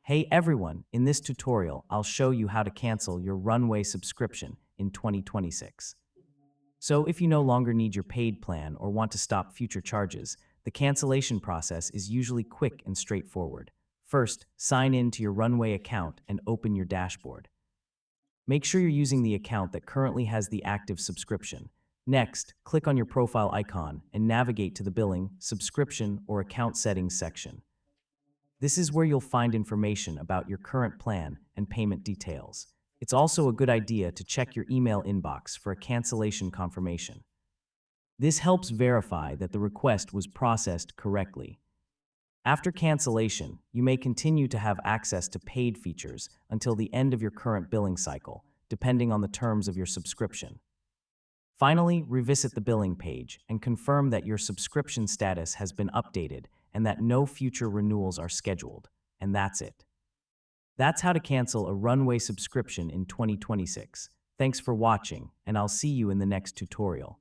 Hey everyone, in this tutorial, I'll show you how to cancel your Runway subscription in 2026. So if you no longer need your paid plan or want to stop future charges, the cancellation process is usually quick and straightforward. First, sign in to your Runway account and open your dashboard. Make sure you're using the account that currently has the active subscription. Next, click on your profile icon and navigate to the billing, subscription, or account settings section. This is where you'll find information about your current plan and payment details. It's also a good idea to check your email inbox for a cancellation confirmation. This helps verify that the request was processed correctly. After cancellation, you may continue to have access to paid features until the end of your current billing cycle, depending on the terms of your subscription. Finally, revisit the billing page and confirm that your subscription status has been updated and that no future renewals are scheduled. And that's it. That's how to cancel a Runway subscription in 2026. Thanks for watching, and I'll see you in the next tutorial.